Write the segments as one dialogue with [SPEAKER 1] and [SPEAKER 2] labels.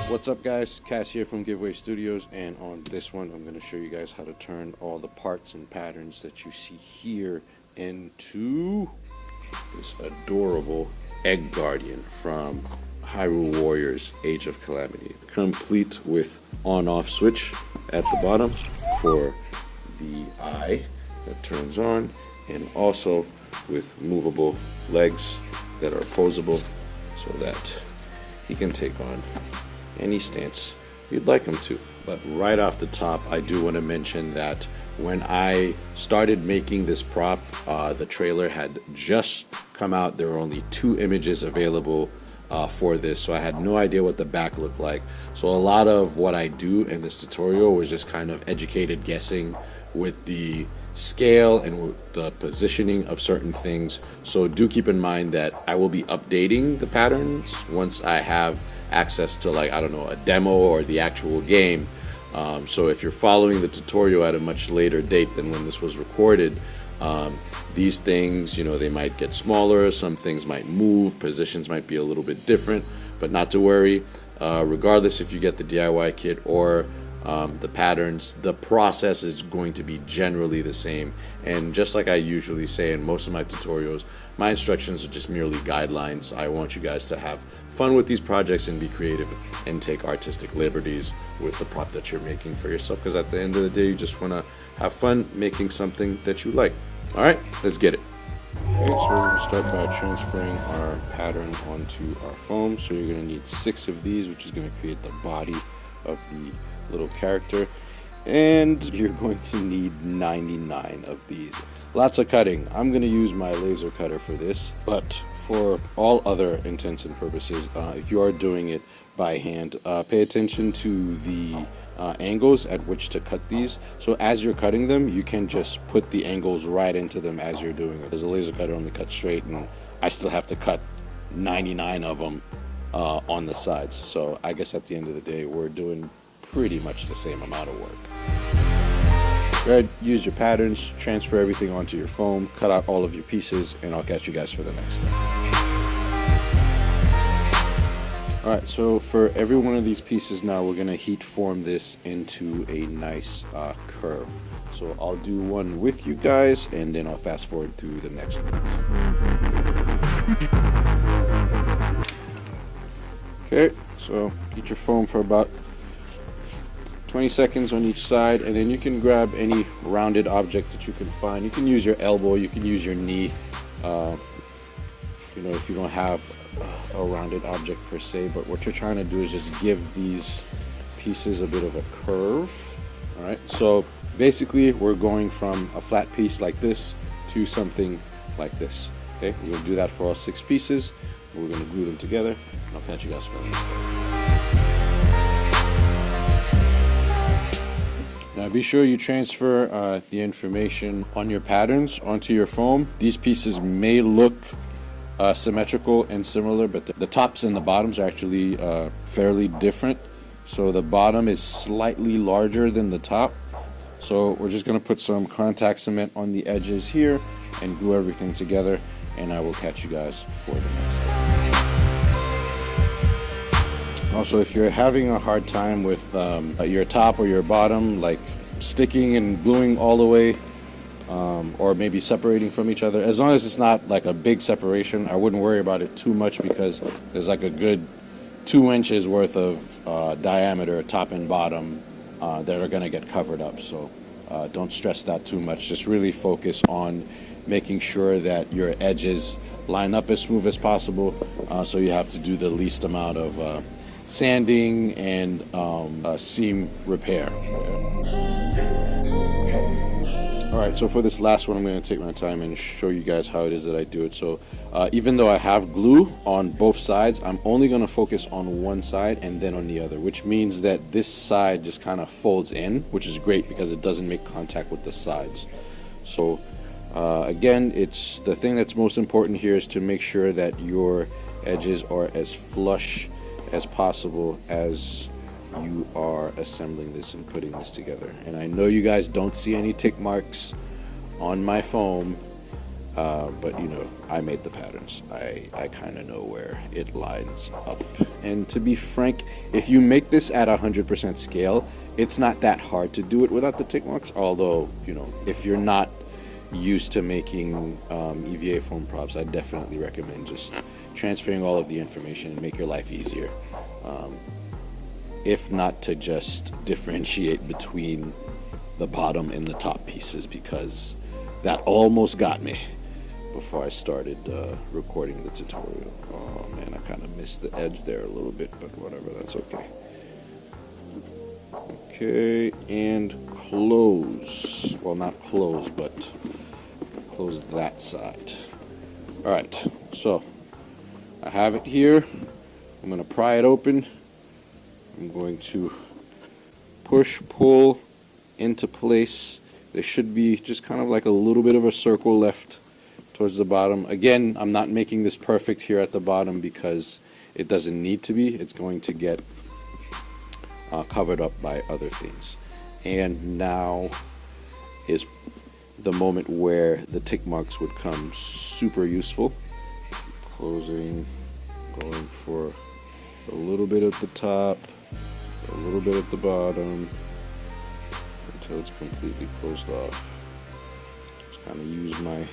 [SPEAKER 1] What's up guys, Cass here from GiveWave Studios, and on this one I'm going to show you guys how to turn all the parts and patterns that you see here into this adorable Egg Guardian from Hyrule Warriors Age of Calamity, complete with on-off switch at the bottom for the eye that turns on, and also with movable legs that are posable so that he can take on any stance you'd like him to. But right off the top, I do want to mention that when I started making this prop, the trailer had just come out. There were only 2 images available for this, so I had no idea what the back looked like. So a lot of what I do in this tutorial was just kind of educated guessing with the scale and with the positioning of certain things. So do keep in mind that I will be updating the patterns once I have access to, like, I don't know, a demo or the actual game. So if you're following the tutorial at a much later date than when this was recorded, these things, you know, they might get smaller, some things might move, positions might be a little bit different, but not to worry. Regardless if you get the DIY kit or the patterns, the process is going to be generally the same. And just like I usually say in most of my tutorials, my instructions are just merely guidelines. I want you guys to have fun with these projects and be creative and take artistic liberties with the prop that you're making for yourself, because at the end of the day you just want to have fun making something that you like. Alright, let's get it. Okay, so we're going to start by transferring our pattern onto our foam. So you're going to need 6 of these, which is going to create the body of the little character, and you're going to need 99 of these. Lots of cutting. I'm going to use my laser cutter for this, but for all other intents and purposes, if you are doing it by hand, pay attention to the angles at which to cut these. So as you're cutting them, you can just put the angles right into them as you're doing it. Because the laser cutter only cuts straight, and I still have to cut 99 of them on the sides. So I guess at the end of the day, we're doing pretty much the same amount of work. Go ahead, use your patterns, transfer everything onto your foam, cut out all of your pieces, and I'll catch you guys for the next step. Alright, so for every one of these pieces now, we're going to heat form this into a nice curve. So I'll do one with you guys, and then I'll fast forward through the next ones. Okay, so heat your foam for about 20 seconds on each side, and then you can grab any rounded object that you can find. You can use your elbow, you can use your knee, you know, if you don't have a rounded object per se. But what you're trying to do is just give these pieces a bit of a curve. All right, so basically we're going from a flat piece like this to something like this. Okay, we're going to do that for all 6 pieces. We're going to glue them together, and I'll catch you guys for the next step. Now be sure you transfer the information on your patterns onto your foam. These pieces may look symmetrical and similar, but the tops and the bottoms are actually fairly different. So the bottom is slightly larger than the top. So we're just going to put some contact cement on the edges here and glue everything together, and I will catch you guys for the next step. Also, if you're having a hard time with your top or your bottom, like sticking and gluing all the way, or maybe separating from each other, as long as it's not like a big separation, I wouldn't worry about it too much, because there's like a good 2 inches worth of diameter, top and bottom, that are going to get covered up. So don't stress that too much. Just really focus on making sure that your edges line up as smooth as possible, so you have to do the least amount of sanding and seam repair. Alright, so for this last one, I'm going to take my time and show you guys how it is that I do it. So even though I have glue on both sides, I'm only going to focus on one side and then on the other, which means that this side just kind of folds in, which is great because it doesn't make contact with the sides. So again, it's the thing that's most important here is to make sure that your edges are as flush as possible as you are assembling this and putting this together. And I know you guys don't see any tick marks on my foam, but you know, I made the patterns. I kind of know where it lines up. And to be frank, if you make this at 100% scale, it's not that hard to do it without the tick marks. Although, you know, if you're not used to making EVA foam props, I definitely recommend just transferring all of the information and make your life easier. If not to just differentiate between the bottom and the top pieces, because that almost got me before I started recording the tutorial. Oh man, I kind of missed the edge there a little bit, but whatever, that's okay. Okay, and close. Well, not close, but close that side. All right, so I have it here. I'm going to pry it open. I'm going to push, pull into place. There should be just kind of like a little bit of a circle left towards the bottom. Again, I'm not making this perfect here at the bottom because it doesn't need to be. It's going to get covered up by other things. And now is the moment where the tick marks would come super useful. Closing, going for a little bit at the top, a little bit at the bottom, until it's completely closed off. Just kind of use my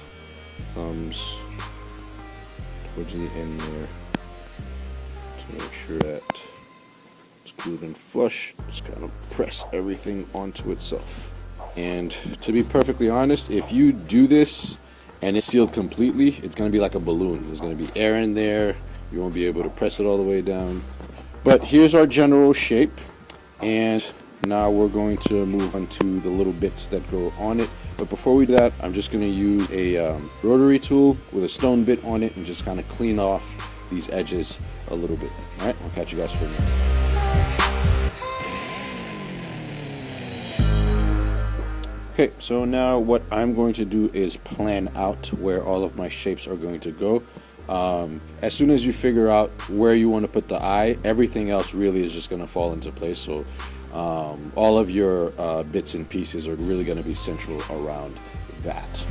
[SPEAKER 1] thumbs towards the end there to make sure that it's glued in flush. Just kind of press everything onto itself. And to be perfectly honest, if you do this and it's sealed completely, it's going to be like a balloon. There's going to be air in there. You won't be able to press it all the way down. But here's our general shape, and now we're going to move on to the little bits that go on it. But before we do that, I'm just going to use a rotary tool with a stone bit on it and just kind of clean off these edges a little bit. All right, I'll catch you guys for next. Okay, so now what I'm going to do is plan out where all of my shapes are going to go. As soon as you figure out where you want to put the eye, everything else really is just going to fall into place. So all of your bits and pieces are really going to be central around that.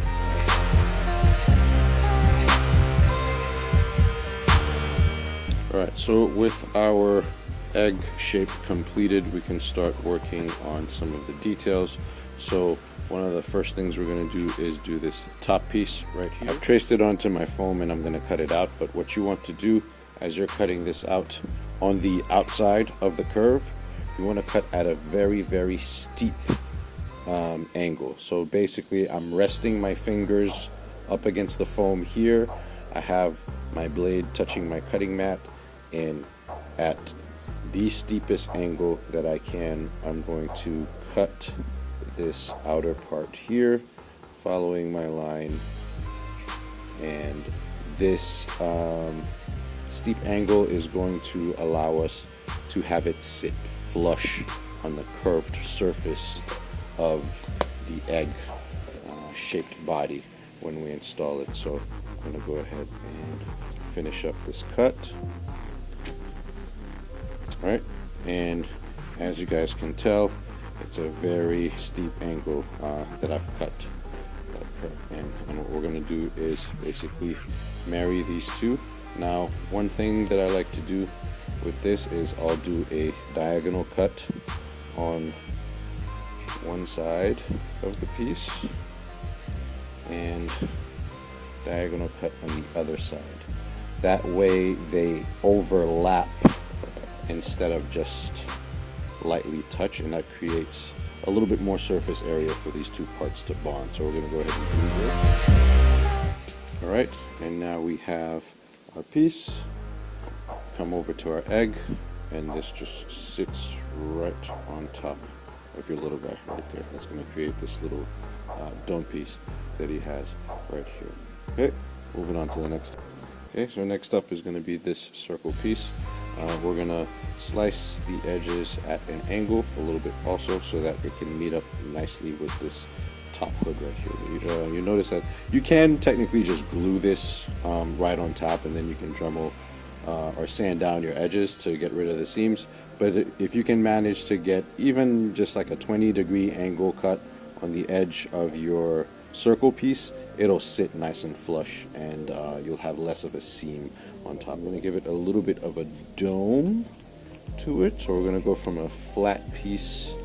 [SPEAKER 1] Alright, so with our egg shape completed, we can start working on some of the details. So one of the first things we're going to do is do this top piece right here. I've traced it onto my foam and I'm going to cut it out, but what you want to do as you're cutting this out, on the outside of the curve, you want to cut at a very, very steep angle. So basically I'm resting my fingers up against the foam here. I have my blade touching my cutting mat, and at the steepest angle that I can, I'm going to cut this outer part here, following my line, and this steep angle is going to allow us to have it sit flush on the curved surface of the egg shaped body when we install it. So I'm going to go ahead and finish up this cut. Alright, and as you guys can tell, it's a very steep angle that I've cut. And what we're going to do is basically marry these two. Now, one thing that I like to do with this is I'll do a diagonal cut on one side of the piece and diagonal cut on the other side. That way they overlap instead of just lightly touch, and that creates a little bit more surface area for these two parts to bond. So we're going to go ahead and do this. Alright, and now we have our piece. Come over to our egg, and this just sits right on top of your little guy right there. That's going to create this little dome piece that he has right here. Okay, moving on to the next. Okay, so next up is going to be this circle piece. We're going to slice the edges at an angle a little bit also, so that it can meet up nicely with this top hood right here. You notice that you can technically just glue this right on top, and then you can Dremel or sand down your edges to get rid of the seams. But if you can manage to get even just like a 20-degree angle cut on the edge of your circle piece, it'll sit nice and flush, and you'll have less of a seam on top. I'm going to give it a little bit of a dome to it, so we're going to go from a flat piece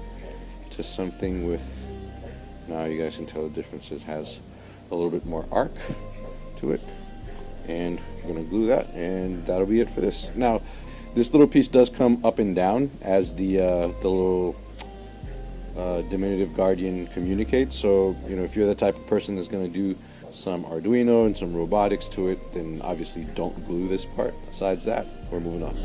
[SPEAKER 1] to something with, now you guys can tell the difference, it has a little bit more arc to it, and we're going to glue that, and that'll be it for this. Now this little piece does come up and down as the little diminutive guardian communicates, so you know, if you're the type of person that's going to do some Arduino and some robotics to it, then obviously don't glue this part. Besides that, we're moving on.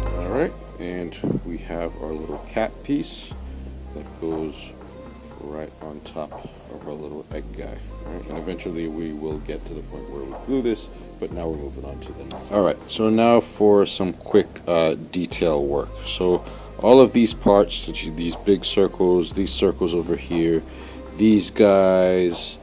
[SPEAKER 1] Alright, and we have our little cat piece that goes right on top of our little egg guy. Right? And eventually we will get to the point where we glue this, but now we're moving on to the next. Alright, so now for some quick detail work. So all of these parts, these big circles, these circles over here, these guys,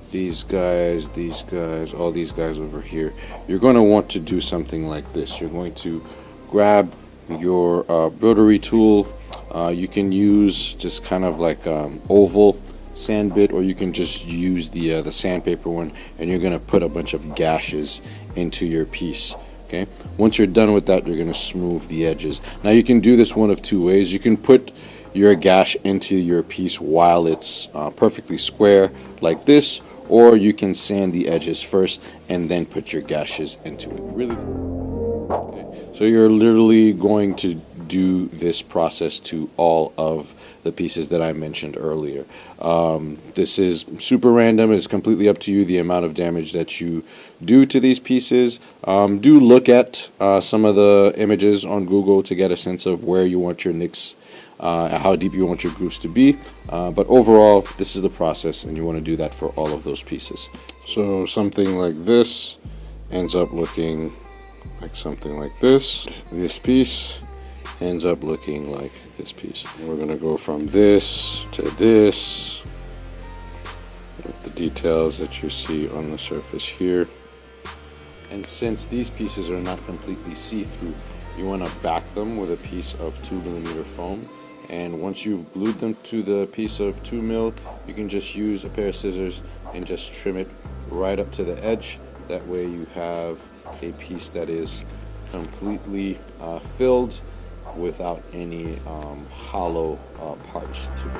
[SPEAKER 1] these guys, these guys, all these guys over here, you're going to want to do something like this. You're going to grab your rotary tool. You can use just kind of like oval sand bit, or you can just use the sandpaper one, and you're going to put a bunch of gashes into your piece. Okay, once you're done with that, you're going to smooth the edges. Now you can do this one of two ways. You can put your gash into your piece while it's perfectly square like this, or you can sand the edges first and then put your gashes into it. Really? Okay. So you're literally going to do this process to all of the pieces that I mentioned earlier. This is super random. It's completely up to you the amount of damage that you do to these pieces. Do look at some of the images on Google to get a sense of where you want your nicks, how deep you want your grooves to be. But overall, this is the process, and you want to do that for all of those pieces. So something like this ends up looking like something like this. This piece ends up looking like this piece. And we're going to go from this to this with the details that you see on the surface here. And since these pieces are not completely see-through, you want to back them with a piece of 2mm foam. And once you've glued them to the piece of 2mm, you can just use a pair of scissors and just trim it right up to the edge. That way you have a piece that is completely filled without any hollow parts to it.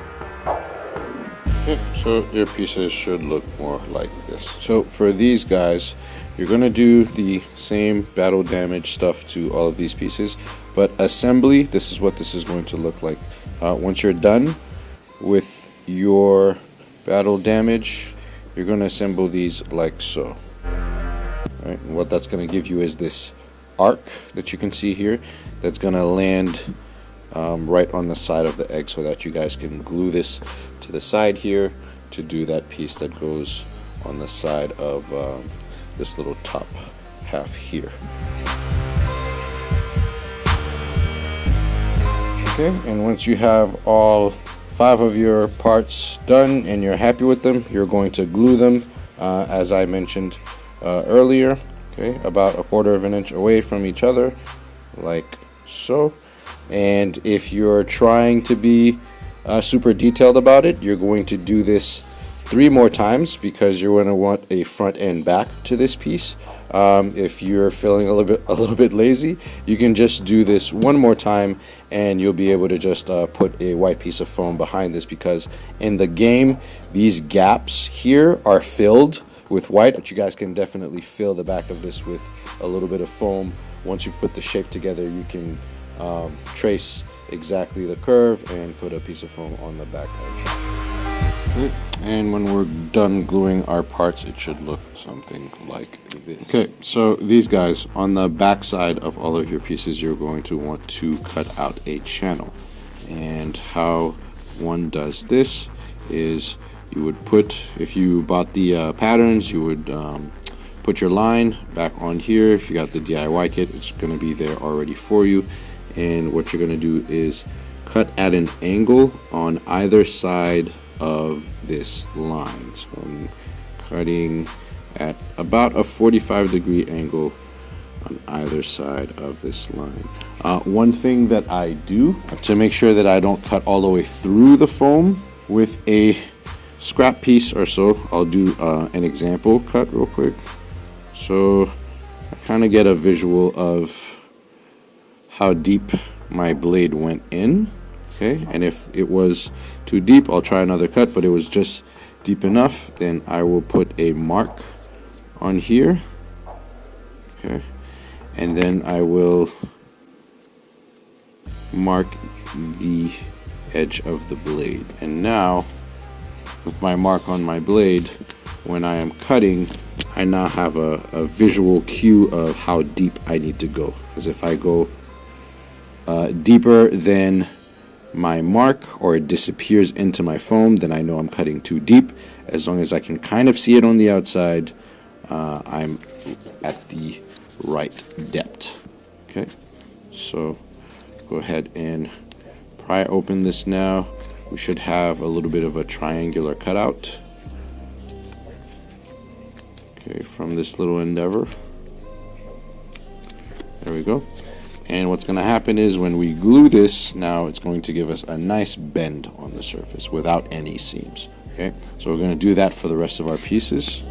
[SPEAKER 1] Okay, so your pieces should look more like this. So for these guys, you're going to do the same battle damage stuff to all of these pieces, but assembly, this is what this is going to look like. Once you're done with your battle damage, you're going to assemble these like so. All right, and what that's going to give you is this arc that you can see here that's going to land right on the side of the egg, so that you guys can glue this to the side here to do that piece that goes on the side of this little top half here. Okay, and once you have all 5 of your parts done and you're happy with them, you're going to glue them as I mentioned earlier. Okay, about 1/4 of an inch away from each other, like so. And if you're trying to be super detailed about it, you're going to do this 3 more times, because you're going to want a front and back to this piece. If you're feeling a little bit lazy, you can just do this 1 more time, and you'll be able to just put a white piece of foam behind this, because in the game these gaps here are filled with white, but you guys can definitely fill the back of this with a little bit of foam. Once you've put the shape together, you can trace exactly the curve and put a piece of foam on the back edge. And when we're done gluing our parts, it should look something like this. Okay, so these guys, on the back side of all of your pieces, you're going to want to cut out a channel. And how one does this is, you would put, if you bought the patterns, you would put your line back on here. If you got the DIY kit, it's going to be there already for you. And what you're going to do is cut at an angle on either side of this line. So I'm cutting at about a 45-degree angle on either side of this line. One thing that I do to make sure that I don't cut all the way through the foam with a scrap piece or so, I'll do an example cut real quick. So I kind of get a visual of how deep my blade went in. Okay, and if it was too deep, I'll try another cut, but it was just deep enough, then I will put a mark on here. Okay, and then I will mark the edge of the blade. And now, with my mark on my blade, when I am cutting, I now have a visual cue of how deep I need to go. Because if I go deeper than my mark, or it disappears into my foam, then I know I'm cutting too deep. As long as I can kind of see it on the outside, I'm at the right depth. Okay, so go ahead and pry open this now. We should have a little bit of a triangular cutout, okay, from this little endeavor. There we go. And what's going to happen is when we glue this, now it's going to give us a nice bend on the surface without any seams. Okay, so we're going to do that for the rest of our pieces.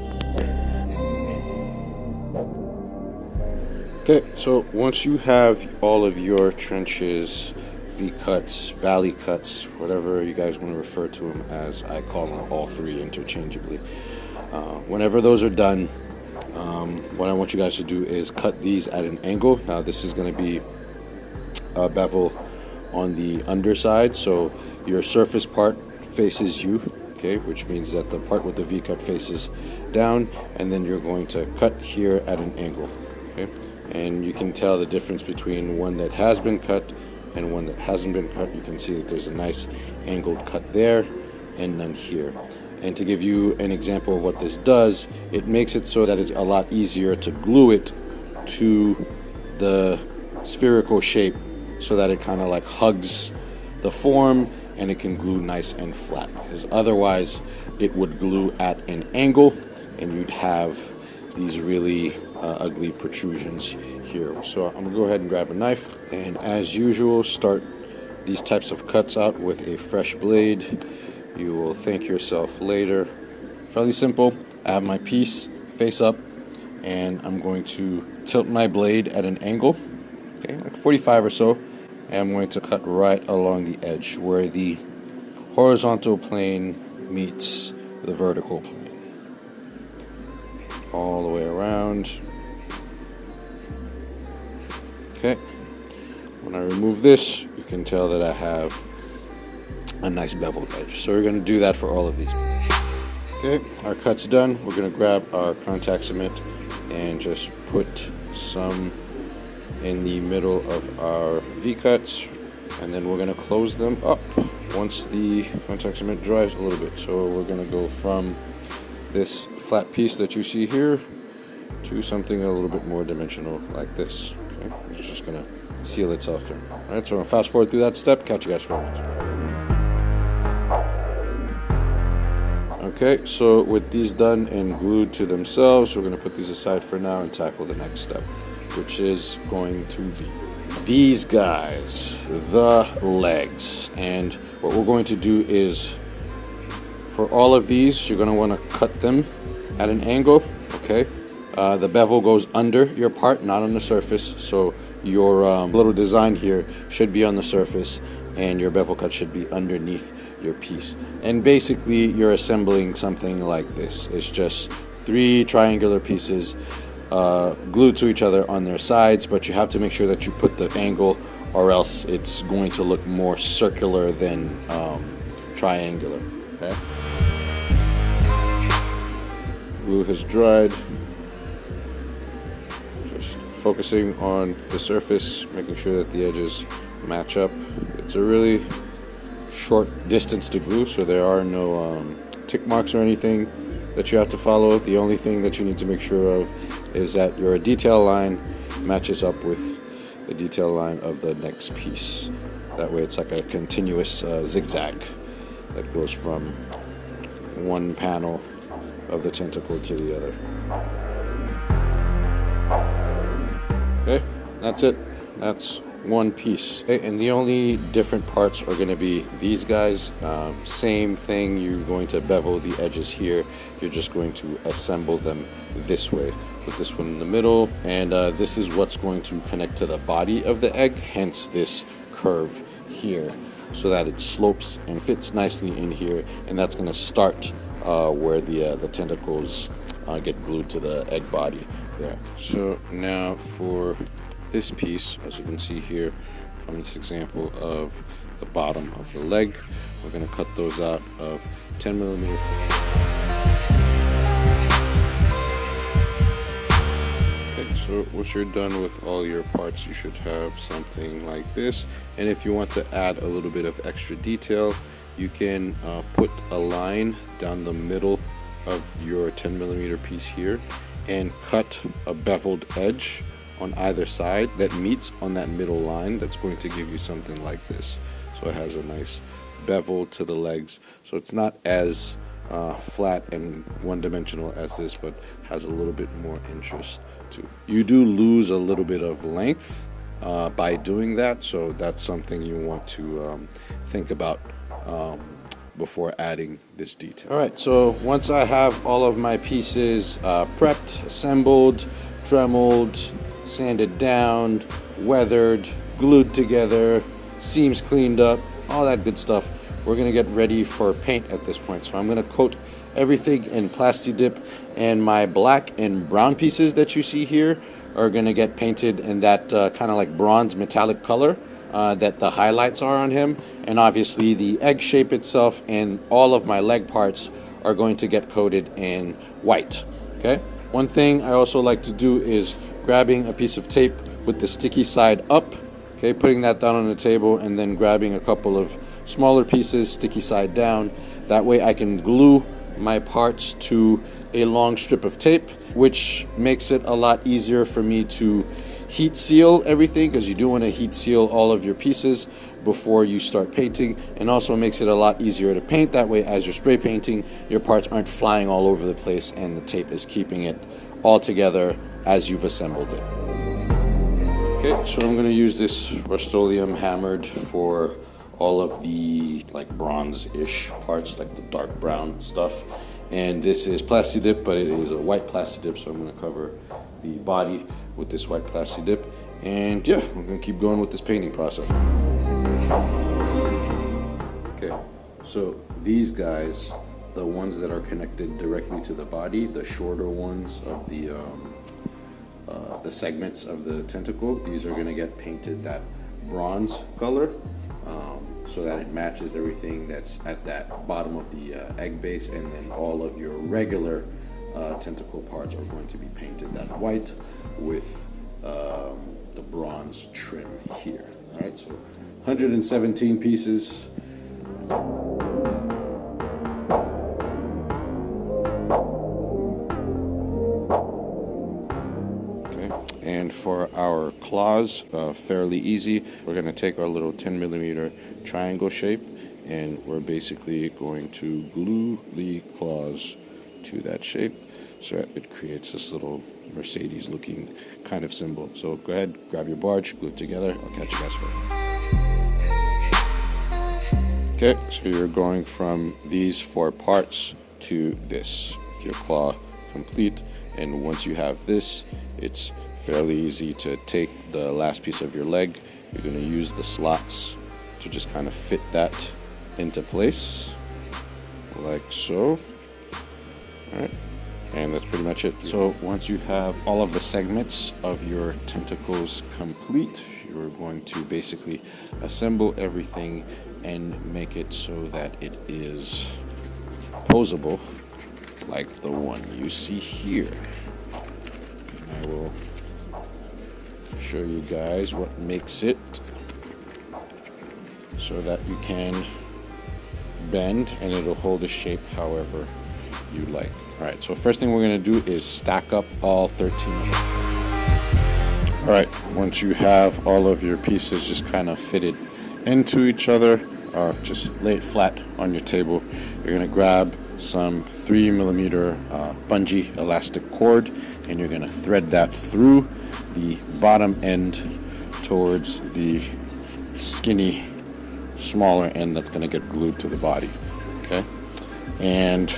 [SPEAKER 1] Okay, so once you have all of your trenches, V-cuts, valley cuts, whatever you guys want to refer to them as, I call them all three interchangeably. Whenever those are done, what I want you guys to do is cut these at an angle. Now this is going to be a bevel on the underside, so your surface part faces you, okay, which means that the part with the V-cut faces down, and then you're going to cut here at an angle, okay? And you can tell the difference between one that has been cut and one that hasn't been cut. You can see that there's a nice angled cut there and none here. And to give you an example of what this does, it makes it so that it's a lot easier to glue it to the spherical shape, so that it kind of like hugs the form and it can glue nice and flat. Because otherwise it would glue at an angle and you'd have these really ugly protrusions here. So I'm gonna go ahead and grab a knife, and as usual, start these types of cuts out with a fresh blade. You will thank yourself later. Fairly simple. I have my piece face up, and I'm going to tilt my blade at an angle, okay, like 45 or so, and I'm going to cut right along the edge where the horizontal plane meets the vertical plane. All the way around. Okay. When I remove this, you can tell that I have a nice beveled edge. So we're going to do that for all of these pieces. Okay, our cut's done. We're going to grab our contact cement and just put some in the middle of our V-cuts, and then we're going to close them up once the contact cement dries a little bit. So we're going to go from this flat piece that you see here to something a little bit more dimensional like this. Okay, it's just going to seal itself in. All right, so I'm going to fast forward through that step. Catch you guys for a minute. Okay, so with these done and glued to themselves, we're going to put these aside for now and tackle the next step, which is going to be these guys, the legs. And what we're going to do is, for all of these, you're going to want to cut them at an angle, okay? The bevel goes under your part, not on the surface, so your little design here should be on the surface, and your bevel cut should be underneath your piece. And basically, you're assembling something like this. It's just 3 triangular pieces glued to each other on their sides, but you have to make sure that you put the angle, or else it's going to look more circular than triangular. Okay. Glue has dried. Just focusing on the surface, making sure that the edges match up. It's a really short distance to glue, so there are no tick marks or anything that you have to follow. The only thing that you need to make sure of is that your detail line matches up with the detail line of the next piece. That way it's like a continuous zigzag that goes from one panel of the tentacle to the other. Okay, that's it. That's one piece. Okay, and the only different parts are going to be these guys. Same thing, you're going to bevel the edges here. You're just going to assemble them this way. Put this one in the middle, and this is what's going to connect to the body of the egg, hence this curve here, so that it slopes and fits nicely in here, and that's going to start where the tentacles get glued to the egg body there. So now for this piece, as you can see here from this example of the bottom of the leg, we're going to cut those out of 10 millimeter. Okay, so once you're done with all your parts, you should have something like this. And if you want to add a little bit of extra detail, you can put a line down the middle of your 10 millimeter piece here and cut a beveled edge on either side that meets on that middle line. That's going to give you something like this. So it has a nice bevel to the legs, so it's not as flat and one-dimensional as this, but has a little bit more interest too. You do lose a little bit of length by doing that, so that's something you want to think about before adding this detail. All right, so once I have all of my pieces prepped, assembled, dremeled, sanded down, weathered, glued together, seams cleaned up, all that good stuff, we're gonna get ready for paint at this point. So I'm gonna coat everything in Plasti-Dip, and my black and brown pieces that you see here are gonna get painted in that kind of like bronze metallic color that the highlights are on him. And obviously the egg shape itself and all of my leg parts are going to get coated in white. Okay. One thing I also like to do is grabbing a piece of tape with the sticky side up, okay, putting that down on the table, and then grabbing a couple of smaller pieces, sticky side down. That way I can glue my parts to a long strip of tape, which makes it a lot easier for me to heat seal everything, because you do want to heat seal all of your pieces before you start painting, and also makes it a lot easier to paint. That way, as you're spray painting, your parts aren't flying all over the place and the tape is keeping it all together as you've assembled it. Okay, so I'm going to use this Rust-Oleum hammered for all of the like bronze-ish parts, like the dark brown stuff. And this is Plasti-Dip, but it is a white Plasti-Dip, so I'm going to cover the body with this white Plasti-Dip. And yeah, I'm going to keep going with this painting process. Okay, so these guys, the ones that are connected directly to the body, the shorter ones of the segments of the tentacle, these are going to get painted that bronze color, so that it matches everything that's at that bottom of the egg base, and then all of your regular tentacle parts are going to be painted that white with the bronze trim here. All right, so 117 pieces. And for our claws, fairly easy. We're going to take our little 10 millimeter triangle shape, and we're basically going to glue the claws to that shape so that it creates this little Mercedes looking kind of symbol. So go ahead, grab your barge, glue it together. I'll catch you guys for it. Okay, so you're going from these 4 parts to this. Your claw complete, and once you have this, it's fairly easy to take the last piece of your leg. You're going to use the slots to just kind of fit that into place, like so. All right, and that's pretty much it. So once you have all of the segments of your tentacles complete, you're going to basically assemble everything and make it so that it is posable, like the one you see here. And I will show you guys what makes it so that you can bend and it'll hold the shape however you like. All right, so first thing we're going to do is stack up all 13 of them. All right, once you have all of your pieces just kind of fitted into each other, just lay it flat on your table. You're going to grab some 3 millimeter bungee elastic cord, and you're going to thread that through the bottom end towards the skinny, smaller end that's going to get glued to the body. Okay, and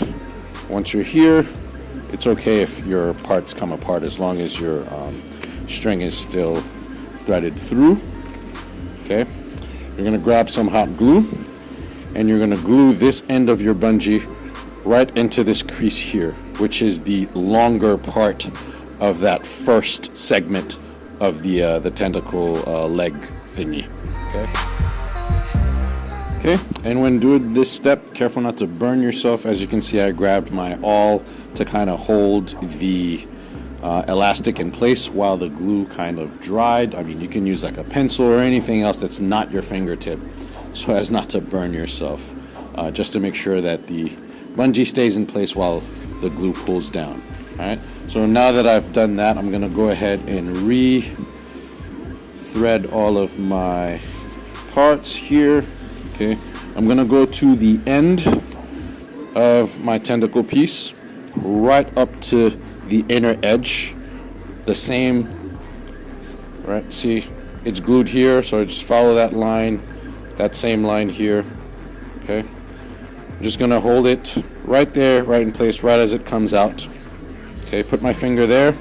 [SPEAKER 1] once you're here, it's okay if your parts come apart as long as your string is still threaded through. Okay, you're going to grab some hot glue and you're going to glue this end of your bungee right into this crease here, which is the longer part of that first segment of the tentacle leg thingy. Okay, and when doing this step, careful not to burn yourself. As you can see, I grabbed my awl to kind of hold the elastic in place while the glue kind of dried. I mean, you can use like a pencil or anything else that's not your fingertip so as not to burn yourself, just to make sure that the bungee stays in place while the glue pulls down. All right, so now that I've done that, I'm going to go ahead and re-thread all of my parts here. Okay, I'm going to go to the end of my tentacle piece, right up to the inner edge, the same, right, see, it's glued here, so I just follow that line, that same line here. Okay, I'm just going to hold it right there, right in place, right as it comes out. Okay, put my finger there,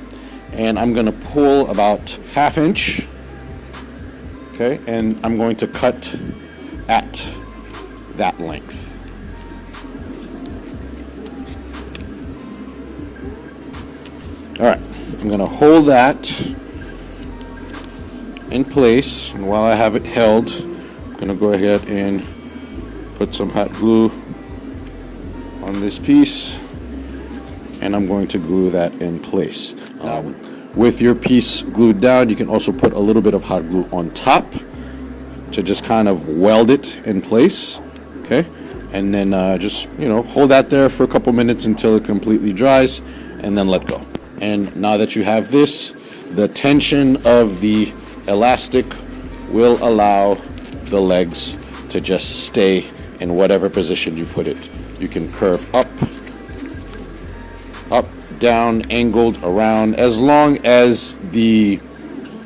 [SPEAKER 1] and I'm going to pull about 1/2 inch. Okay, and I'm going to cut at that length. All right, I'm going to hold that in place, and while I have it held, I'm going to go ahead and put some hot glue on this piece, and I'm going to glue that in place. With your piece glued down, you can also put a little bit of hot glue on top to just kind of weld it in place. Okay, and then just, you know, hold that there for a couple minutes until it completely dries, and then let go. And now that you have this, the tension of the elastic will allow the legs to just stay in whatever position you put it. You can curve up, down, angled, around, as long as the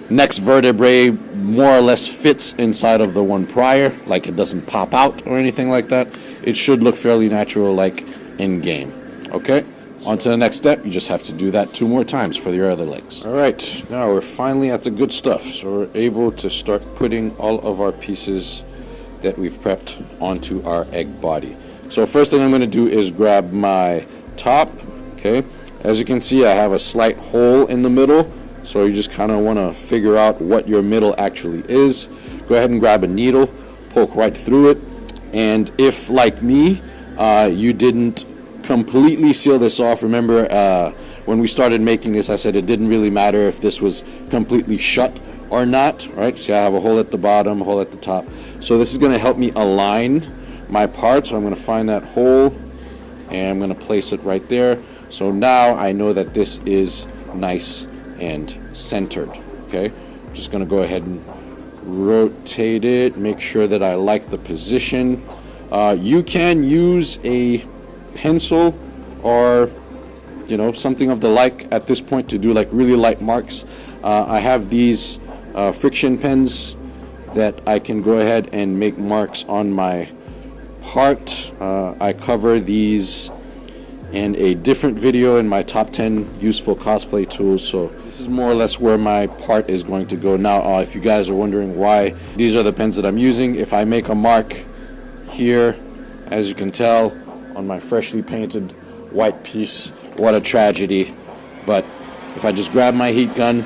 [SPEAKER 1] next vertebrae more or less fits inside of the one prior, like it doesn't pop out or anything like that. It should look fairly natural, like in game. Okay, on to the next step. You just have to do that 2 more times for your other legs. All right, now we're finally at the good stuff. So we're able to start putting all of our pieces that we've prepped onto our egg body. So first thing I'm going to do is grab my top. Okay, as you can see, I have a slight hole in the middle, so you just kind of want to figure out what your middle actually is. Go ahead and grab a needle, poke right through it, and if, like me, you didn't completely seal this off, remember when we started making this, I said it didn't really matter if this was completely shut or not, right? See, I have a hole at the bottom, a hole at the top. So this is going to help me align my part, so I'm going to find that hole, and I'm going to place it right there. So now I know that this is nice and centered. Okay, I'm just going to go ahead and rotate it, make sure that I like the position. You can use a pencil or, you know, something of the like at this point to do like really light marks. I have these friction pens that I can go ahead and make marks on my part. I cover these in a different video in my top 10 useful cosplay tools. So this is more or less where my part is going to go. Now, if you guys are wondering why these are the pens that I'm using, if I make a mark here, as you can tell, on my freshly painted white piece, what a tragedy. But if I just grab my heat gun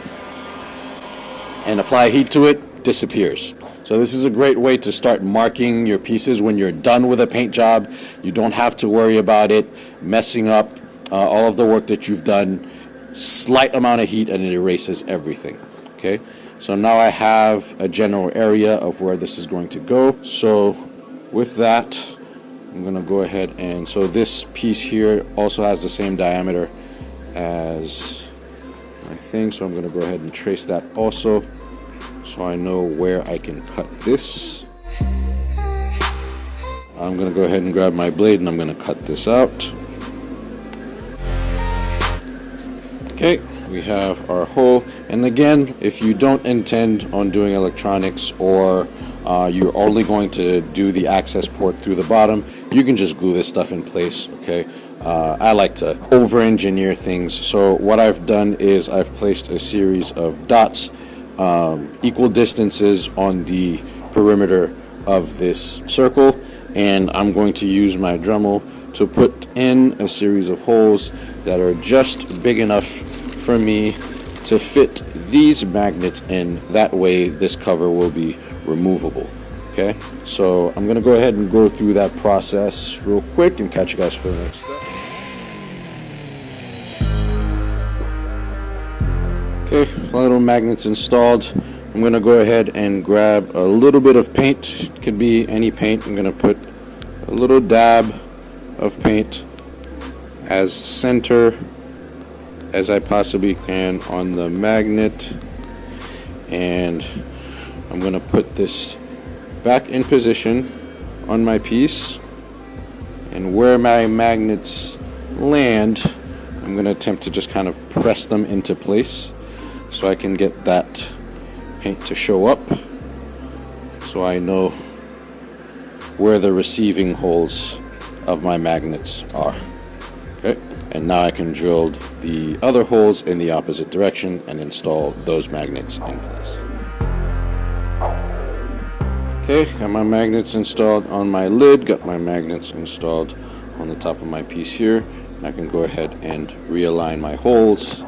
[SPEAKER 1] and apply heat to it, disappears. So this is a great way to start marking your pieces when you're done with a paint job. You don't have to worry about it messing up all of the work that you've done. Slight amount of heat and it erases everything. Okay, so now I have a general area of where this is going to go. So with that, I'm going to go ahead and, so this piece here also has the same diameter as my thing, so I'm going to go ahead and trace that also, so I know where I can cut this. I'm going to go ahead and grab my blade and I'm going to cut this out. Okay, we have our hole. And again, if you don't intend on doing electronics, or you're only going to do the access port through the bottom, you can just glue this stuff in place, okay? I like to over-engineer things, so what I've done is I've placed a series of dots, equal distances on the perimeter of this circle, and I'm going to use my Dremel to put in a series of holes that are just big enough for me to fit these magnets in. That way this cover will be removable. Okay, so I'm gonna go ahead and go through that process real quick and catch you guys for the next step. Okay, little magnets installed. I'm gonna go ahead and grab a little bit of paint. It could be any paint. I'm gonna put a little dab of paint as center as I possibly can on the magnet, and I'm gonna put this back in position on my piece, and where my magnets land, I'm going to attempt to just kind of press them into place so I can get that paint to show up, so I know where the receiving holes of my magnets are. Okay, and now I can drill the other holes in the opposite direction and install those magnets in place. Okay, got my magnets installed on my lid, got my magnets installed on the top of my piece here. And I can go ahead and realign my holes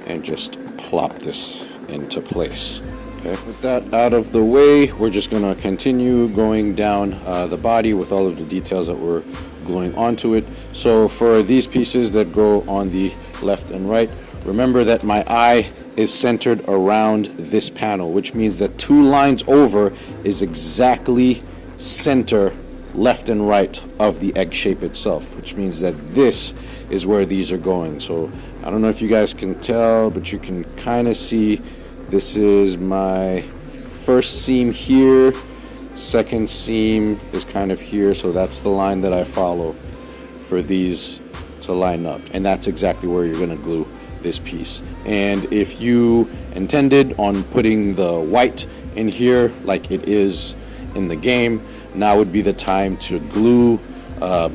[SPEAKER 1] and just plop this into place. Okay, with that out of the way, we're just going to continue going down the body with all of the details that we're gluing onto it. So for these pieces that go on the left and right, remember that my eye is centered around this panel, which means that 2 lines over is exactly center left and right of the egg shape itself, which means that this is where these are going. So I don't know if you guys can tell, but you can kind of see this is my first seam here, second seam is kind of here, so that's the line that I follow for these to line up, and that's exactly where you're going to glue this piece. And if you intended on putting the white in here like it is in the game, now would be the time to glue a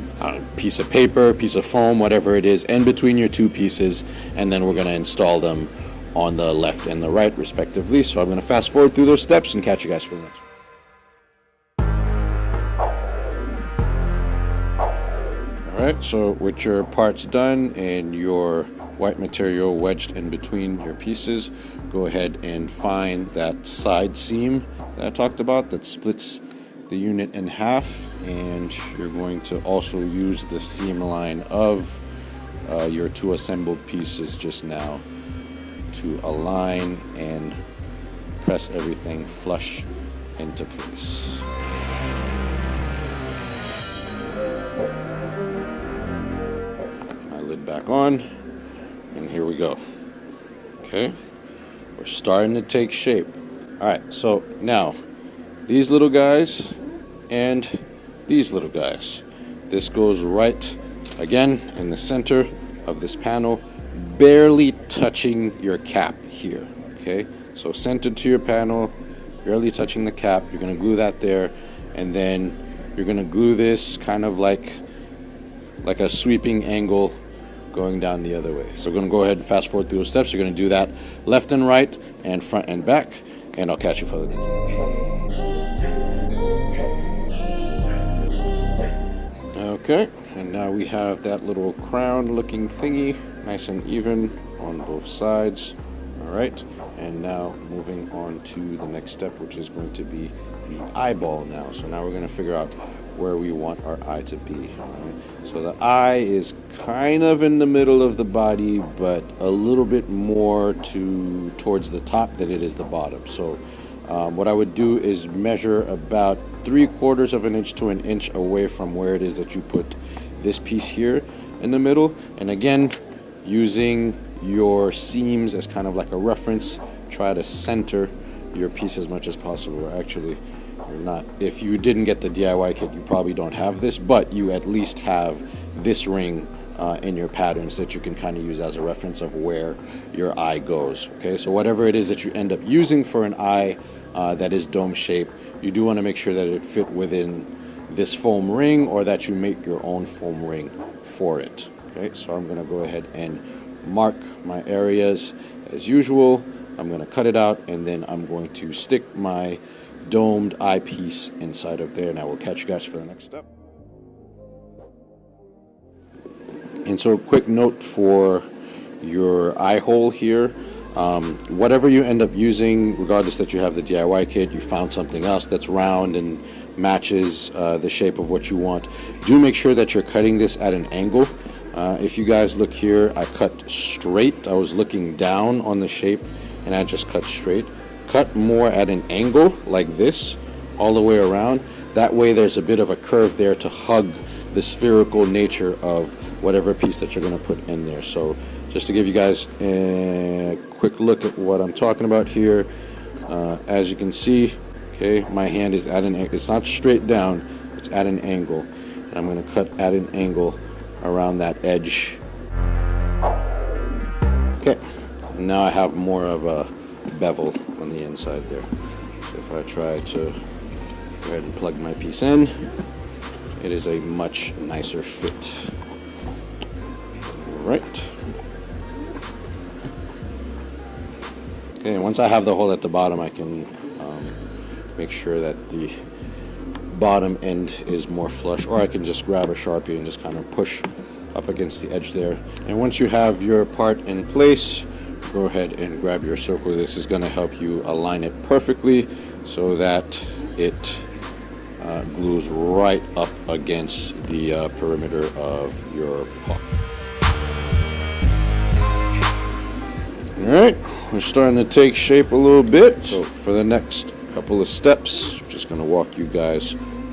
[SPEAKER 1] piece of paper, piece of foam, whatever it is, in between your 2 pieces, and then we're going to install them on the left and the right respectively. So I'm going to fast forward through those steps and catch you guys for the next one. Alright, so with your parts done and your white material wedged in between your pieces, go ahead and find that side seam that I talked about that splits the unit in half, and you're going to also use the seam line of your 2 assembled pieces just now to align and press everything flush into place. My lid back on. And here we go. Okay, we're starting to take shape. Alright, so now these little guys and these little guys. This goes right again in the center of this panel, barely touching your cap here. Okay, so centered to your panel, barely touching the cap. You're going to glue that there, and then you're going to glue this kind of like a sweeping angle going down the other way. So we're going to go ahead and fast forward through those steps. You're going to do that left and right and front and back, and I'll catch you for the next one. Okay, and now we have that little crown looking thingy nice and even on both sides. Alright, and now moving on to the next step, which is going to be the eyeball now. So now we're going to figure out where we want our eye to be. Right? So the eye is kind of in the middle of the body, but a little bit more towards the top than it is the bottom. So what I would do is measure about 3/4 of an inch to an inch away from where it is that you put this piece here in the middle. And again, using your seams as kind of like a reference, try to center your piece as much as possible. Actually, you're not. If you didn't get the DIY kit, you probably don't have this, but you at least have this ring in your patterns that you can kind of use as a reference of where your eye goes. Okay, so whatever it is that you end up using for an eye that is dome shape, you do want to make sure that it fit within this foam ring, or that you make your own foam ring for it. Okay, so I'm going to go ahead and mark my areas as usual. I'm going to cut it out, and then I'm going to stick my domed eyepiece inside of there, and I will catch you guys for the next step. And so, quick note for your eye hole here. Whatever you end up using, regardless that you have the DIY kit, you found something else that's round and matches the shape of what you want, do make sure that you're cutting this at an angle. If you guys look here, I cut straight. I was looking down on the shape, and I just cut straight. Cut more at an angle like this all the way around. That way there's a bit of a curve there to hug the spherical nature of whatever piece that you're going to put in there. So just to give you guys a quick look at what I'm talking about here, as you can see, okay, my hand is at an angle. It's not straight down, it's at an angle, and I'm going to cut at an angle around that edge. Okay, now I have more of a bevel on the inside there. So if I try to go ahead and plug my piece in, it is a much nicer fit. All right. Okay, and once I have the hole at the bottom, I can make sure that the bottom end is more flush, or I can just grab a Sharpie and just kind of push up against the edge there. And once you have your part in place, go ahead and grab your circle. This is going to help you align it perfectly so that it glues right up against the perimeter of your part. Alright, we're starting to take shape a little bit. So for the next couple of steps, I'm just going to walk you guys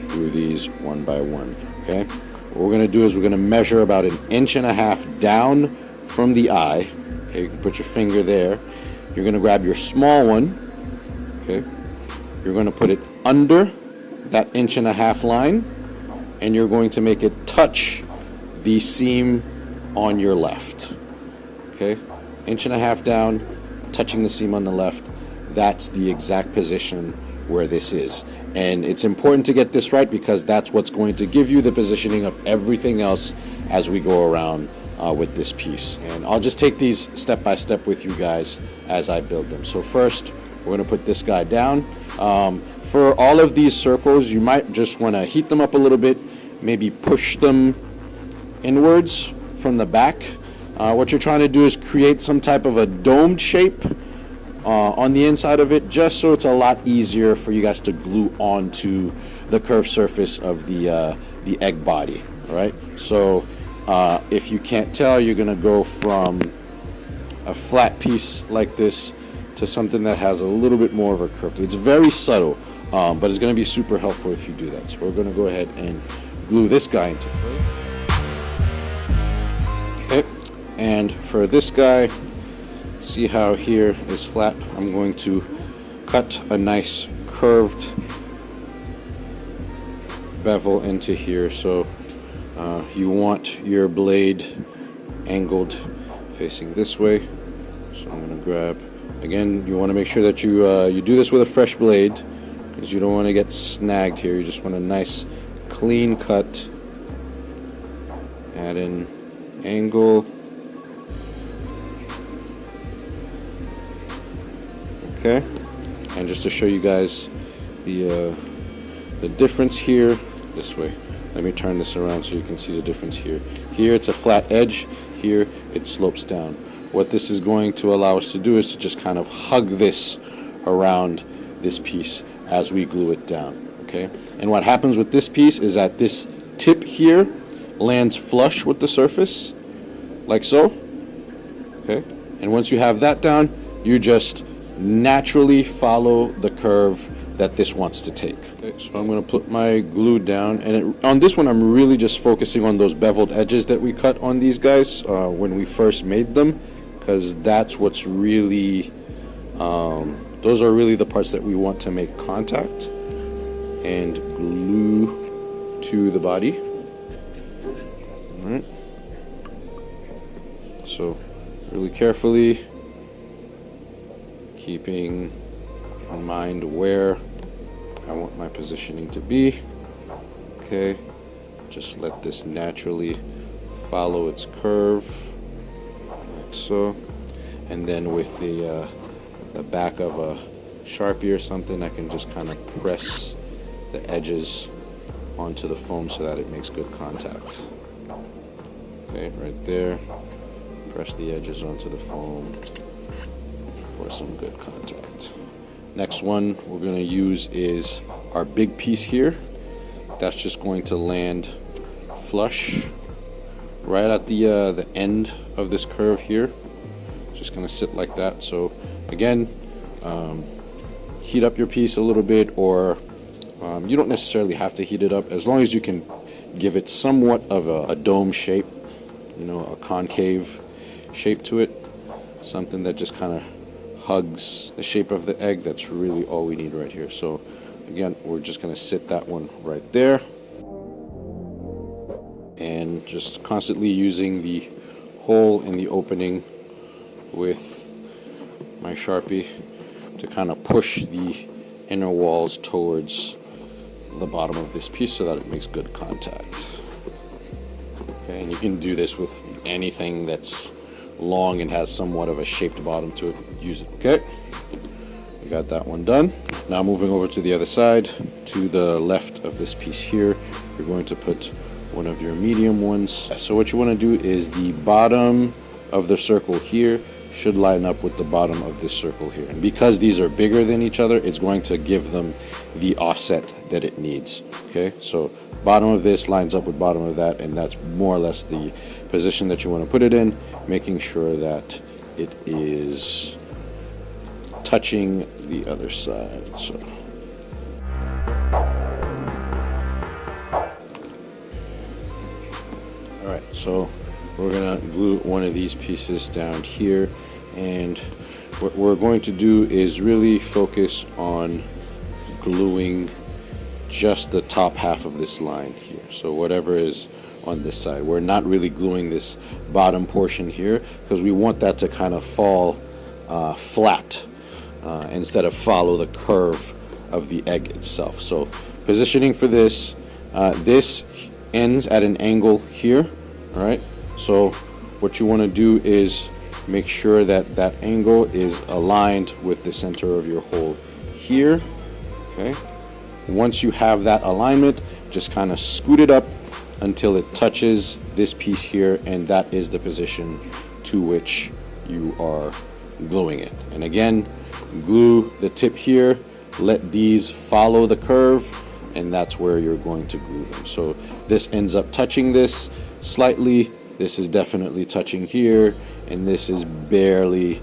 [SPEAKER 1] through these one by one. Okay, what we're going to do is we're going to measure about 1.5 inches down from the eye. Okay, you can put your finger there. You're going to grab your small one. Okay, you're going to put it under that 1.5 inch line, and you're going to make it touch the seam on your left. Okay, 1.5 inches down, touching the seam on the left. That's the exact position where this is, and it's important to get this right because that's what's going to give you the positioning of everything else as we go around with this piece. And I'll just take these step by step with you guys as I build them. So first, we're going to put this guy down. For all of these circles, you might just want to heat them up a little bit, maybe push them inwards from the back. What you're trying to do is create some type of a domed shape on the inside of it, just so it's a lot easier for you guys to glue onto the curved surface of the egg body. All right, so if you can't tell, you're going to go from a flat piece like this to something that has a little bit more of a curve. It's very subtle, but it's going to be super helpful if you do that. So we're going to go ahead and glue this guy into place. Okay, and for this guy, see how here is flat? I'm going to cut a nice curved bevel into here. So you want your blade angled facing this way. So I'm going to grab, again, you want to make sure that you do this with a fresh blade because you don't want to get snagged here. You just want a nice clean cut at an angle. Okay, and just to show you guys the difference here, this way. Let me turn this around so you can see the difference here. Here it's a flat edge, here it slopes down. What this is going to allow us to do is to just kind of hug this around this piece as we glue it down, okay? And what happens with this piece is that this tip here lands flush with the surface, like so, okay? And once you have that down, you just naturally follow the curve that this wants to take. Okay, so I'm going to put my glue down, and on this one I'm really just focusing on those beveled edges that we cut on these guys when we first made them, because that's what's really those are really the parts that we want to make contact and glue to the body. All right. So really carefully, keeping in mind where I want my positioning to be. Okay, just let this naturally follow its curve, like so. And then with the back of a Sharpie or something, I can just kind of press the edges onto the foam so that it makes good contact. Okay, right there. Press the edges onto the foam for some good contact. Next one we're going to use is our big piece here. That's just going to land flush right at the end of this curve here. Just going to sit like that. So again, heat up your piece a little bit, or you don't necessarily have to heat it up, as long as you can give it somewhat of a dome shape, you know, a concave shape to it, something that just kind of hugs the shape of the egg. That's really all we need right here. So again, we're just going to sit that one right there, and just constantly using the hole in the opening with my Sharpie to kind of push the inner walls towards the bottom of this piece so that it makes good contact. Okay, and you can do this with anything that's long and has somewhat of a shaped bottom to it. Use it. Okay, we got that one done. Now moving over to the other side, to the left of this piece here, you're going to put one of your medium ones. So what you want to do is the bottom of the circle here should line up with the bottom of this circle here, and because these are bigger than each other, it's going to give them the offset that it needs. Okay, so bottom of this lines up with bottom of that, and that's more or less the position that you want to put it in, making sure that it is touching the other side. So alright, so we're gonna glue one of these pieces down here, and what we're going to do is really focus on gluing just the top half of this line here. So whatever is on this side, we're not really gluing this bottom portion here, because we want that to kind of fall flat instead of follow the curve of the egg itself. So positioning for this, this ends at an angle here. All right, so what you want to do is make sure that that angle is aligned with the center of your hole here. Okay, once you have that alignment, just kind of scoot it up until it touches this piece here, and that is the position to which you are gluing it. And again, glue the tip here, let these follow the curve, and that's where you're going to glue them. So this ends up touching this slightly, this is definitely touching here, and this is barely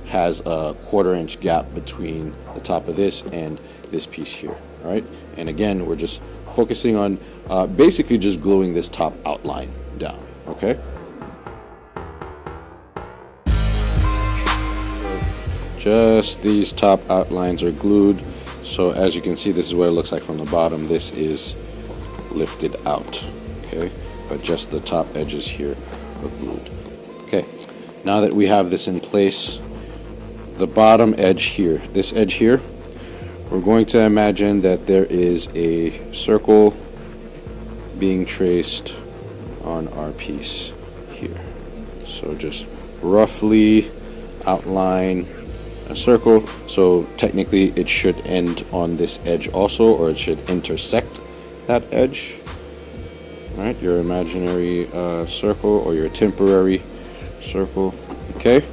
[SPEAKER 1] has a 1/4 inch gap between the top of this and this piece here. All right, and again, we're just focusing on basically just gluing this top outline down. Okay, just these top outlines are glued. So as you can see, this is what it looks like from the bottom. This is lifted out. Okay, but just the top edges here are glued. Okay, now that we have this in place, the bottom edge here, this edge here, we're going to imagine that there is a circle being traced on our piece here. So just roughly outline a circle. So technically it should end on this edge also, or it should intersect that edge. All right, your imaginary circle or your temporary circle. Okay,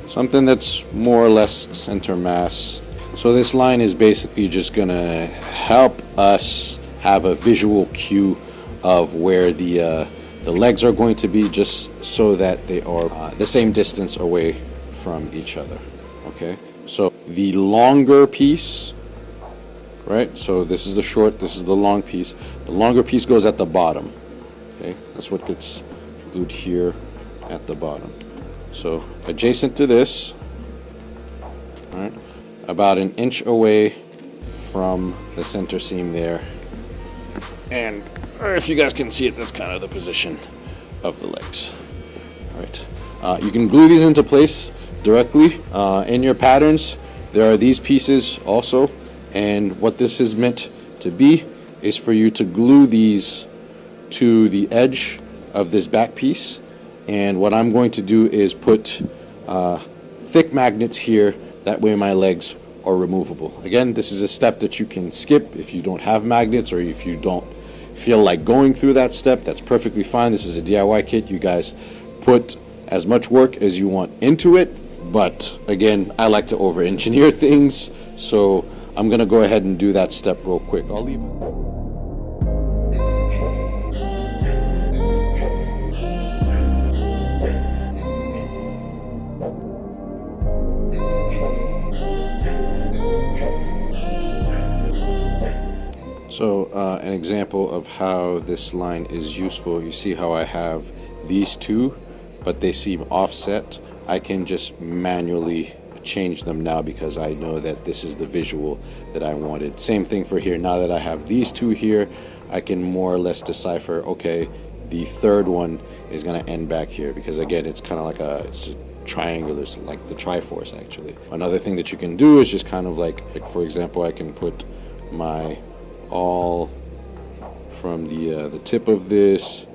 [SPEAKER 1] something that's more or less center mass. So this line is basically just gonna help us have a visual cue of where the legs are going to be, just so that they are the same distance away from each other. Okay, so the longer piece, right? So this is the short, this is the long piece. The longer piece goes at the bottom. Okay, that's what gets glued here at the bottom. So adjacent to this, all right, about 1 inch away from the center seam there, and if you guys can see it, that's kind of the position of the legs. All right, You can glue these into place directly in your patterns. There are these pieces also, and what this is meant to be is for you to glue these to the edge of this back piece. And what I'm going to do is put thick magnets here, that way my legs are removable. Again, this is a step that you can skip if you don't have magnets, or if you don't feel like going through that step. That's perfectly fine. This is a DIY kit. You guys put as much work as you want into it, but again, I like to over-engineer things, so I'm gonna go ahead and do that step real quick. I'll leave it. So an example of how this line is useful, you see how I have these two, but they seem offset. I can just manually change them now because I know that this is the visual that I wanted. Same thing for here. Now that I have these two here, I can more or less decipher, okay, the third one is going to end back here, because again, it's kind of like it's a triangular, like the Triforce actually. Another thing that you can do is just kind of like for example, I can put my all from the tip of this,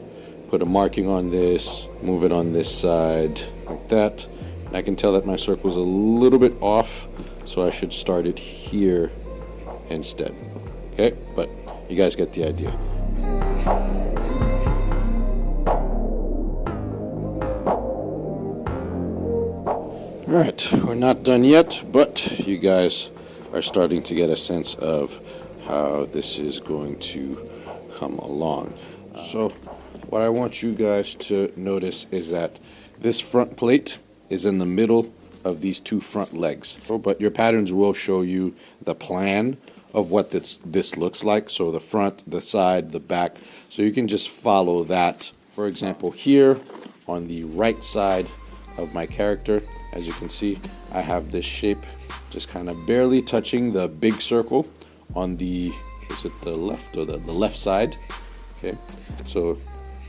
[SPEAKER 1] put a marking on this, move it on this side like that. And I can tell that my circle is a little bit off, so I should start it here instead. Okay, but you guys get the idea. Alright, we're not done yet, but you guys are starting to get a sense of how this is going to come along. So what I want you guys to notice is that this front plate is in the middle of these two front legs. But your patterns will show you the plan of what this looks like. So the front, the side, the back. So you can just follow that. For example, here on the right side of my character, as you can see, I have this shape just kind of barely touching the big circle on the, is it the left or the left side? Okay, so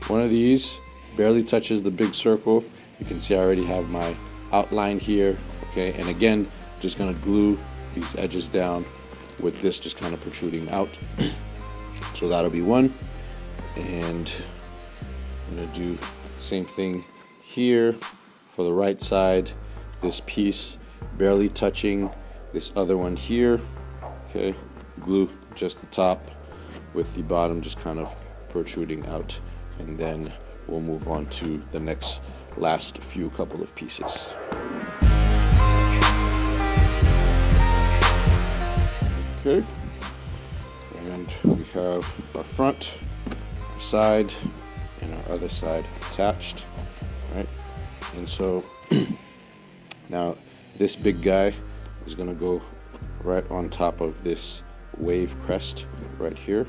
[SPEAKER 1] one of these barely touches the big circle. You can see I already have my outline here. Okay, and again, just gonna glue these edges down with this just kind of protruding out. So that'll be one, and I'm gonna do the same thing here for the right side. This piece barely touching this other one here. Okay, glue just the top with the bottom just kind of protruding out, and then we'll move on to the next last few couple of pieces. Okay, and we have our front, our side, and our other side attached, right? And so now this big guy is going to go right on top of this wave crest right here.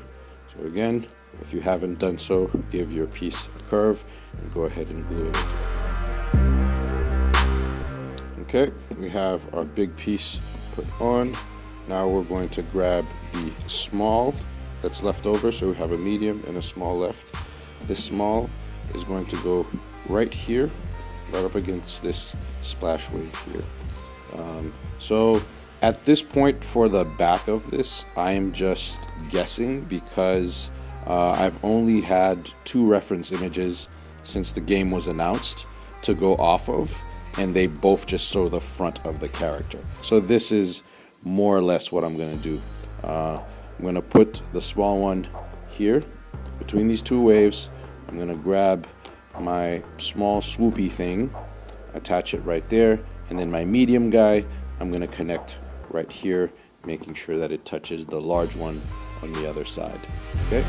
[SPEAKER 1] So again, if you haven't done so, give your piece a curve and go ahead and glue it into. Okay, we have our big piece put on. Now we're going to grab the small that's left over. So we have a medium and a small left. This small is going to go right here, right up against this splash wave here. So at this point for the back of this, I am just guessing because I've only had 2 reference images since the game was announced to go off of, and they both just show the front of the character. So this is more or less what I'm going to do. I'm going to put the small one here between these 2 waves. I'm going to grab my small swoopy thing, attach it right there, and then my medium guy I'm going to connect right here, making sure that it touches the large one on the other side. Okay.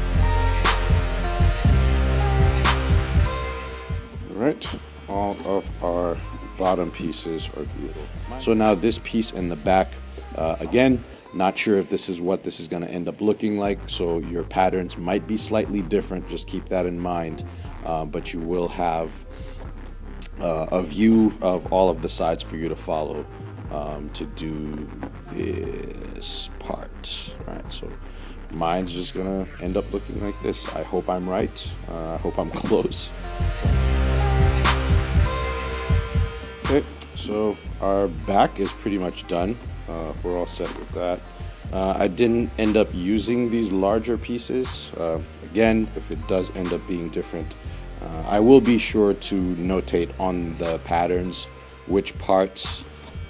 [SPEAKER 1] Alright, all of our bottom pieces are glued. So now this piece in the back, again, not sure if this is what this is going to end up looking like, so your patterns might be slightly different, just keep that in mind, but you will have a view of all of the sides for you to follow to do this part. Alright, so mine's just gonna end up looking like this. I hope I'm right. I hope I'm close. So our back is pretty much done. We're all set with that. I didn't end up using these larger pieces. Again, if it does end up being different, I will be sure to notate on the patterns which parts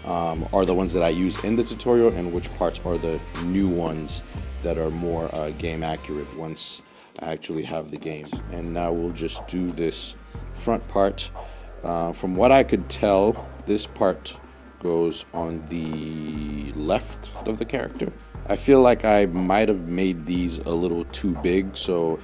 [SPEAKER 1] are the ones that I use in the tutorial and which parts are the new ones that are more game accurate once I actually have the game. And now we'll just do this front part. From what I could tell, this part goes on the left of the character. I feel like I might have made these a little too big, so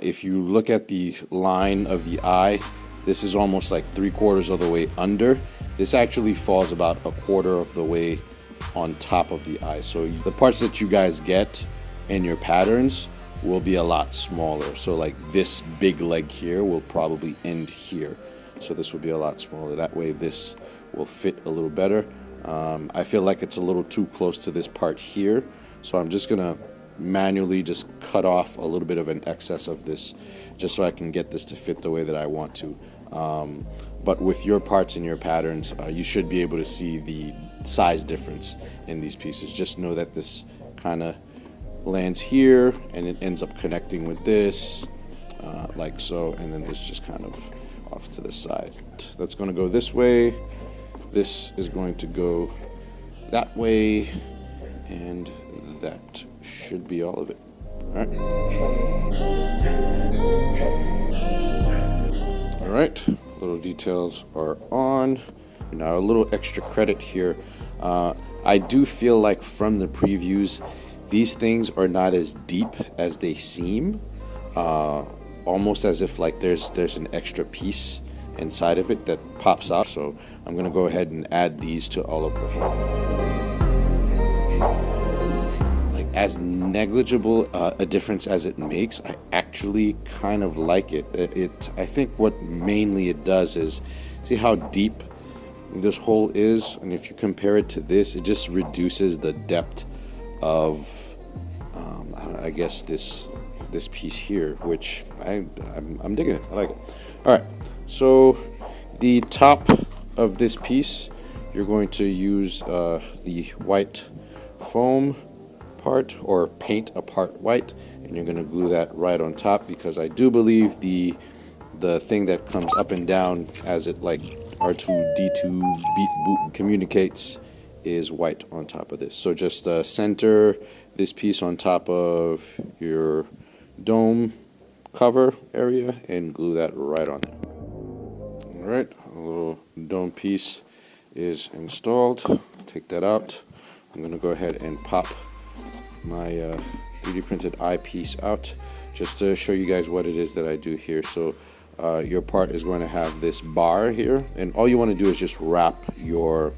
[SPEAKER 1] if you look at the line of the eye, this is almost like 3/4 of the way under. This actually falls about 1/4 of the way on top of the eye. So the parts that you guys get in your patterns will be a lot smaller. So like this big leg here will probably end here. So this will be a lot smaller. That way this will fit a little better. I feel like it's a little too close to this part here. So I'm just gonna manually just cut off a little bit of an excess of this just so I can get this to fit the way that I want to. But with your parts and your patterns, you should be able to see the size difference in these pieces. Just know that this kind of lands here and it ends up connecting with this like so, and then this just kind of off to the side. That's going to go this way, this is going to go that way, and that should be all of it. All right, little details are on. Now a little extra credit here. I do feel like from the previews, these things are not as deep as they seem. Almost as if like there's an extra piece inside of it that pops out. So I'm gonna go ahead and add these to all of the like as negligible a difference as it makes. I actually kind of like it. I think what mainly it does is see how deep this hole is, and if you compare it to this, it just reduces the depth of I guess this piece here, which I'm digging it. I like it. All right, so the top of this piece, you're going to use the white foam part, or paint a part white, and you're going to glue that right on top, because I do believe the thing that comes up and down as it like R2D2 communicates is white on top of this. So just center this piece on top of your dome cover area and glue that right on there. All right, a little dome piece is installed. Take that out. I'm going to go ahead and pop my 3D printed eyepiece out just to show you guys what it is that I do here. So your part is going to have this bar here, and all you want to do is just wrap your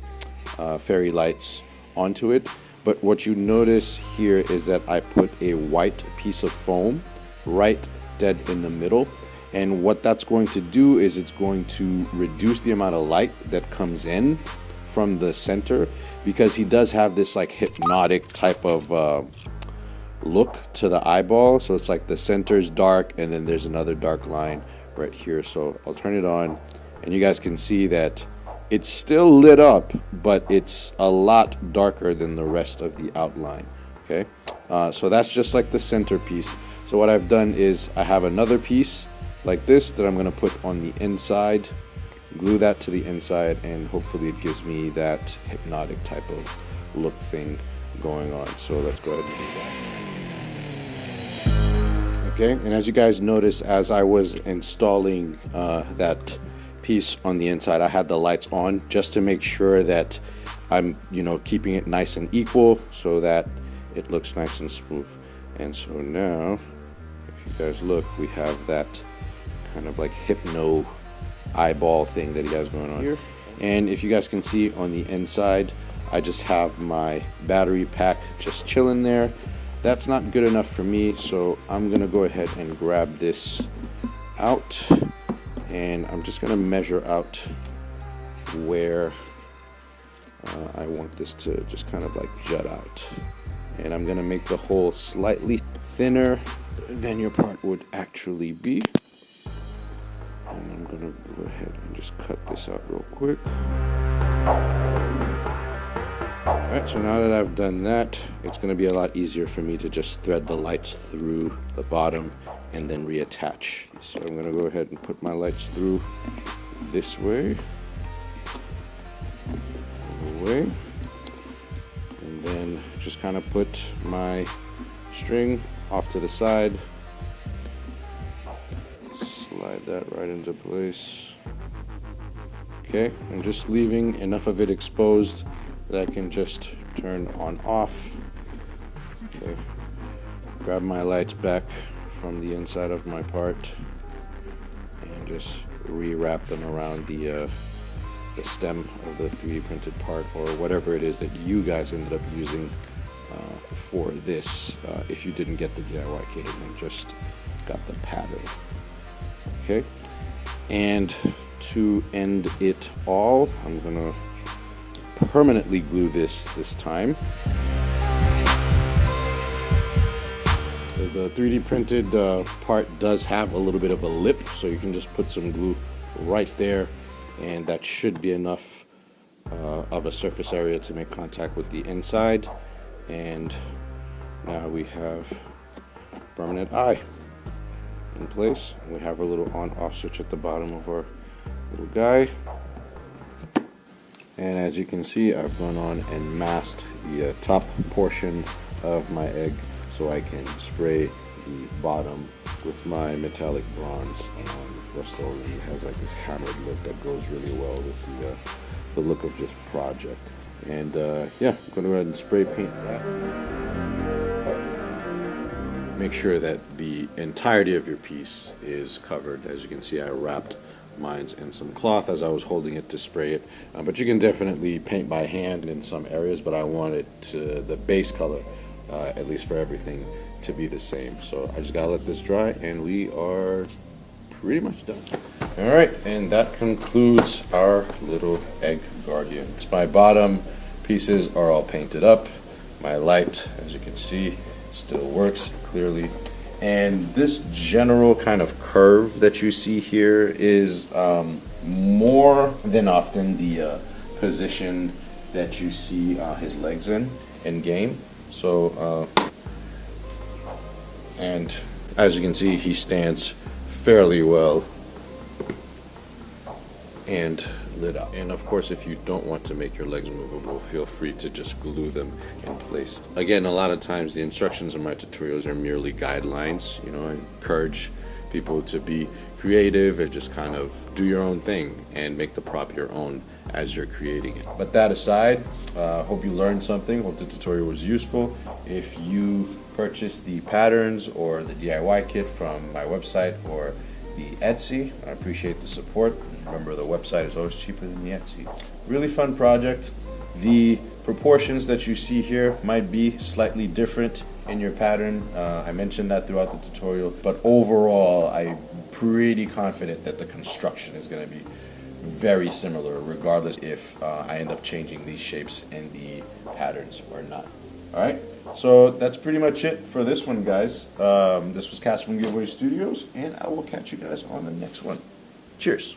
[SPEAKER 1] fairy lights onto it. But what you notice here is that I put a white piece of foam right dead in the middle, and what that's going to do is it's going to reduce the amount of light that comes in from the center, because he does have this like hypnotic type of look to the eyeball. So it's like the center's dark and then there's another dark line right here. So I'll turn it on and you guys can see that it's still lit up, but it's a lot darker than the rest of the outline. Okay, so that's just like the centerpiece. So what I've done is I have another piece like this that I'm going to put on the inside, glue that to the inside, and hopefully it gives me that hypnotic type of look thing going on. So let's go ahead and do that. Okay, and as you guys noticed, as I was installing that piece on the inside, I had the lights on just to make sure that I'm, keeping it nice and equal so that it looks nice and smooth. And so now, if you guys look, we have that kind of like hypno eyeball thing that he has going on here. And if you guys can see on the inside, I just have my battery pack just chilling there. That's not good enough for me, so I'm gonna go ahead and grab this out, and I'm just gonna measure out where I want this to just kind of like jut out. And I'm gonna make the hole slightly thinner than your part would actually be. And I'm gonna go ahead and just cut this out real quick. Alright, so now that I've done that, it's going to be a lot easier for me to just thread the lights through the bottom and then reattach. So I'm going to go ahead and put my lights through this way, and then just kind of put my string off to the side, slide that right into place. Okay, I'm just leaving enough of it exposed that I can just turn on off. Okay, grab my lights back from the inside of my part and just rewrap them around the stem of the 3D printed part, or whatever it is that you guys ended up using for this, if you didn't get the DIY kit and just got the pattern. Okay, and to end it all, I'm gonna permanently glue this time. The 3D printed part does have a little bit of a lip, so you can just put some glue right there, and that should be enough of a surface area to make contact with the inside. And now we have permanent eye in place. We have our little on-off switch at the bottom of our little guy. And as you can see, I've gone on and masked the top portion of my egg so I can spray the bottom with my metallic bronze Rust-Oleum. It has like this hammered look that goes really well with the look of this project. And yeah, I'm going to go ahead and spray paint that. Make sure that the entirety of your piece is covered. As you can see, I wrapped mine in some cloth as I was holding it to spray it, but you can definitely paint by hand in some areas, but I want it to, the base color, at least for everything, to be the same. So I just gotta let this dry and we are pretty much done. Alright, and that concludes our little egg guardian. My bottom pieces are all painted up. My light, as you can see, still works clearly. And this general kind of curve that you see here is more than often the position that you see his legs in game. So, and as you can see, he stands fairly well and lit up. And of course, if you don't want to make your legs movable, feel free to just glue them in place. Again, a lot of times the instructions in my tutorials are merely guidelines. You know, I encourage people to be creative and just kind of do your own thing and make the prop your own as you're creating it. But that aside, hope you learned something, hope the tutorial was useful. If you purchase the patterns or the DIY kit from my website or the Etsy, I appreciate the support. Remember, the website is always cheaper than the Etsy. Really fun project. The proportions that you see here might be slightly different in your pattern. I mentioned that throughout the tutorial, but overall, I'm pretty confident that the construction is going to be very similar, regardless if I end up changing these shapes in the patterns or not. Alright, so that's pretty much it for this one, guys. This was Cass from GiveWave Studios, and I will catch you guys on the next one. Cheers.